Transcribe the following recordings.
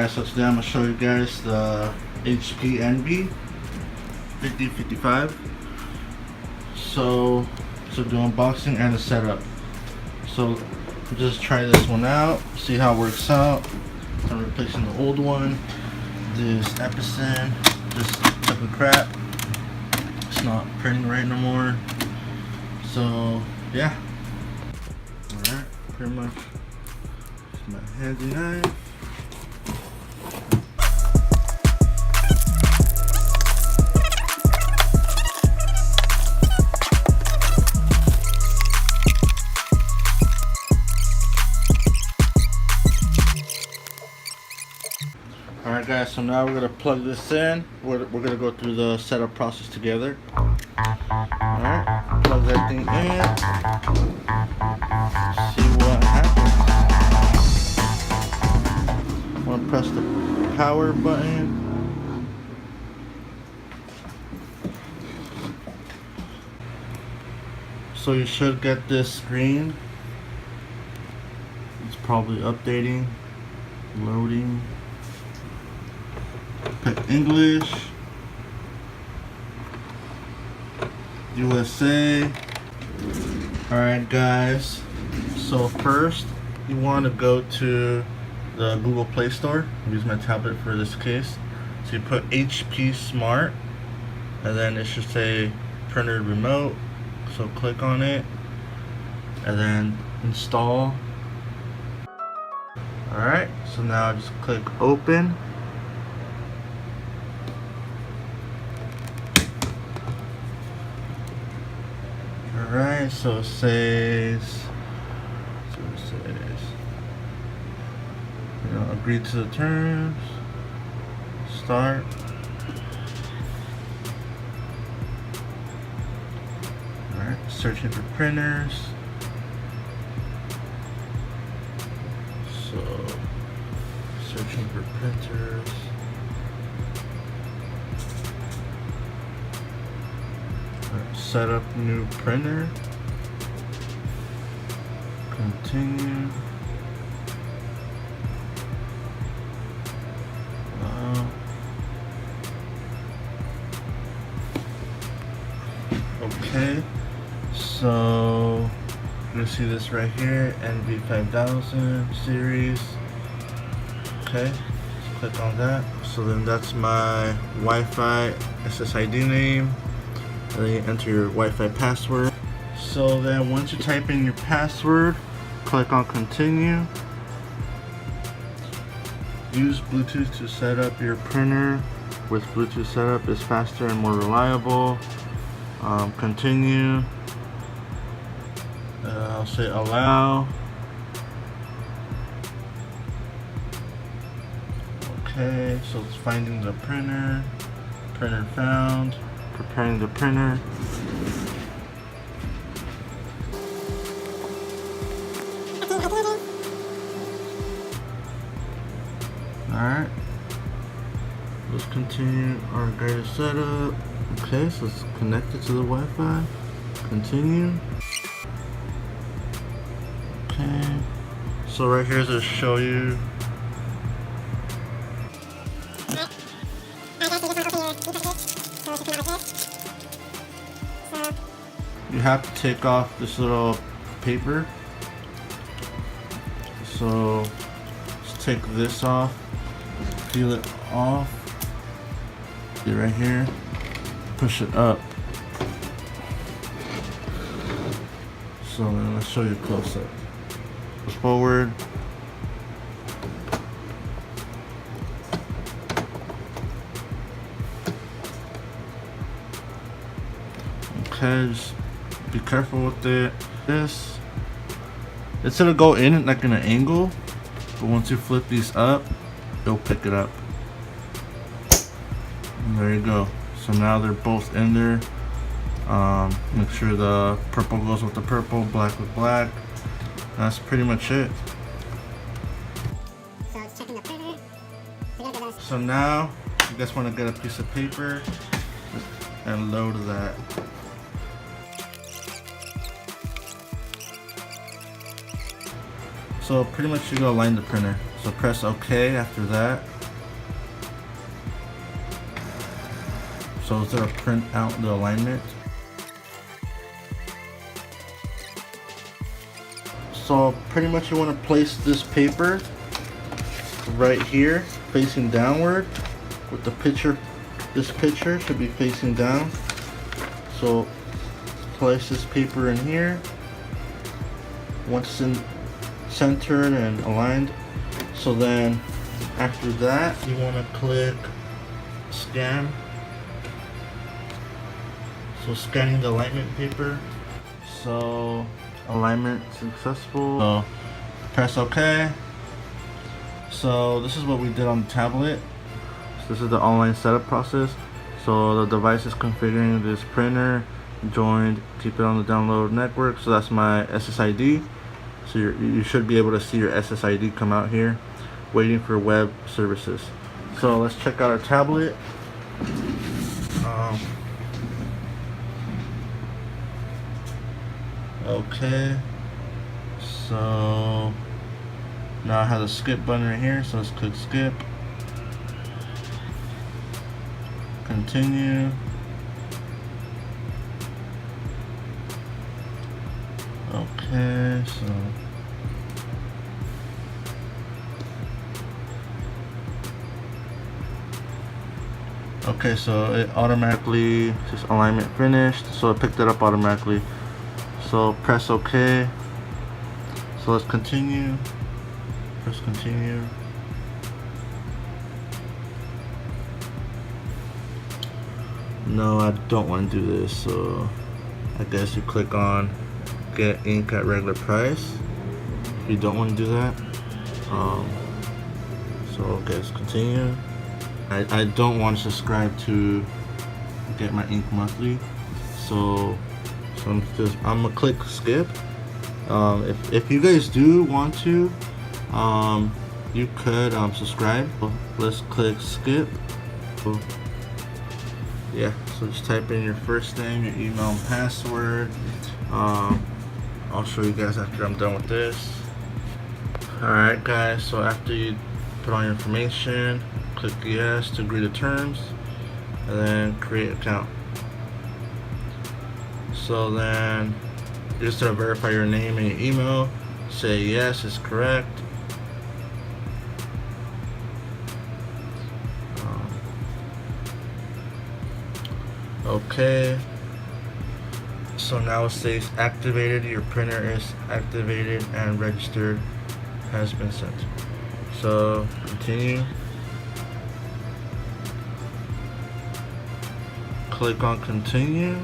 Alright, so today I'm going to show you guys the HP Envy 5055. So do unboxing and a setup. So just try this one out, see how it works out. I'm replacing the old one. This Epson just took a crap. It's not printing right no more. So yeah. Alright, pretty much my handy knife. Alright guys, so now we're going to plug this in. We're going to go through the setup process together. Alright, plug that thing in. See what happens. I'm going to press the power button. So you should get this screen. It's probably updating, loading. Pick English, USA. Alright guys, so first you want to go to the Google Play Store. I'll use my tablet for this case. So you put HP Smart and then it should say printer remote, so click on it and then install. Alright, so now just click open. Alright, so it says, agree to the terms, start. Alright, searching for printers. So, searching for printers. Set up new printer. Continue. Okay, so you'll see this right here, NV5000 series. Okay, let's click on that. So then that's my Wi-Fi SSID name. And then you enter your Wi-Fi password. So then once you type in your password, click on continue. Use Bluetooth to set up your printer. With Bluetooth setup is faster and more reliable. Continue. I'll say allow. Okay, so it's finding the printer. Printer found. Preparing the printer. Alright. Let's continue our guided setup. Okay, so it's connected to the Wi-Fi. Continue. Okay. So right here to show you. You have to take off this little paper. So let's take this off, peel it off. See right here, push it up. So then let's show you close up. Forward. Okay, just be careful with this. It's gonna go in like in an angle, but once you flip these up, it'll pick it up. And there you go. So now they're both in there. Make sure the purple goes with the purple, black with black. That's pretty much it. So it's checking the printer. So now you guys want to get a piece of paper and load that. So pretty much you go align the printer. So press OK after that. So it's gonna print out the alignment. So pretty much you want to place this paper right here, facing downward, with the picture. This picture should be facing down. So place this paper in here. Once it's in centered and aligned, so then after that you want to click scan. So scanning the alignment paper. So alignment successful. So press OK. So this is what we did on the tablet. So this is the online setup process. So the device is configuring this printer, joined, keep it on the download network. So that's my SSID. So you should be able to see your SSID come out here, waiting for web services. So let's check out our tablet. Okay, so now I have the skip button right here, so let's click skip. Continue. Okay, so okay, so it automatically just alignment finished, so it picked it up automatically. So press OK. So let's continue. Press continue. No, I don't want to do this, so I guess you click on get ink at regular price if you don't want to do that. So okay, let's continue. I don't want to subscribe to get my ink monthly, so I'm gonna click skip. If you guys do want to, you could subscribe. Let's click skip. Yeah, so just type in your first name, your email and password. I'll show you guys after I'm done with this. Alright guys, so after you put on your information, click yes to agree to terms, and then create account. So then you're just gonna verify your name and your email, say yes, it's correct. Okay, so now it says activated, your printer is activated and registered, has been sent. So continue, click on continue.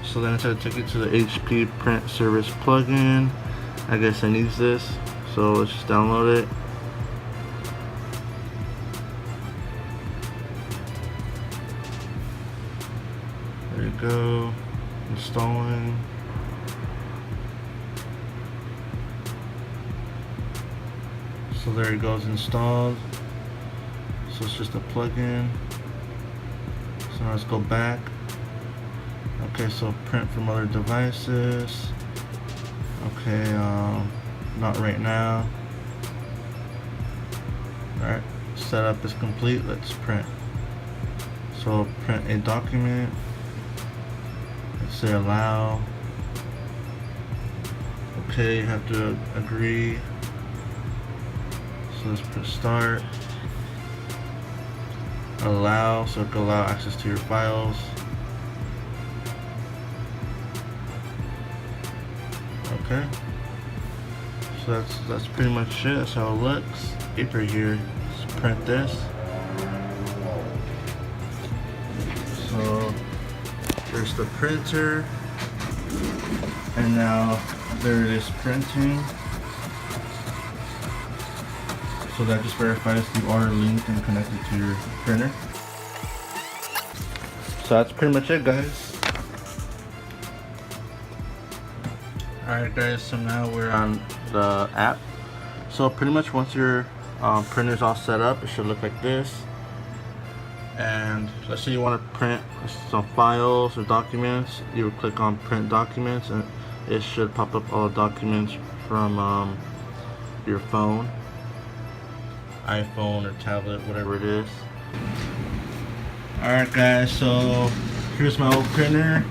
So then it's going to take you to the HP Print Service plugin. I guess I need this, so let's just download it. There you go, installing. So there it goes, installed. So it's just a plugin. So now let's go back. Okay, so print from other devices. Okay, not right now. Alright, setup is complete. Let's print. So print a document. Let's say allow. Okay, you have to agree. So let's press start. Allow, so it can allow access to your files. Okay, so that's pretty much it. That's how it looks. Paper here. Let's print this. So there's the printer, and now there it is printing. So that just verifies you are linked and connected to your printer. So that's pretty much it, guys. Alright guys, so now we're on the app. So pretty much once your printer's all set up, it should look like this. And let's say you want to print some files or documents, you would click on print documents, and it should pop up all the documents from your phone, iPhone or tablet, whatever it is. Alright guys, so here's my old printer.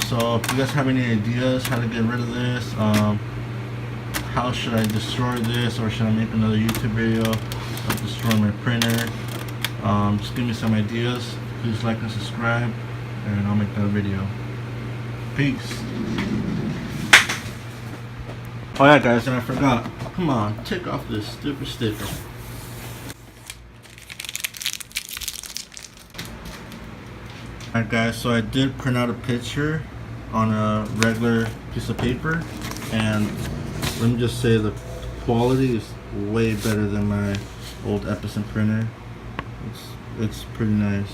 So if you guys have any ideas how to get rid of this, how should I destroy this, or should I make another YouTube video of destroying my printer, just give me some ideas. Please like and subscribe, and I'll make another video. Peace. Oh yeah guys, and I forgot, come on, take off this stupid sticker. Alright guys, so I did print out a picture on a regular piece of paper, and let me just say the quality is way better than my old Epson printer. It's pretty nice.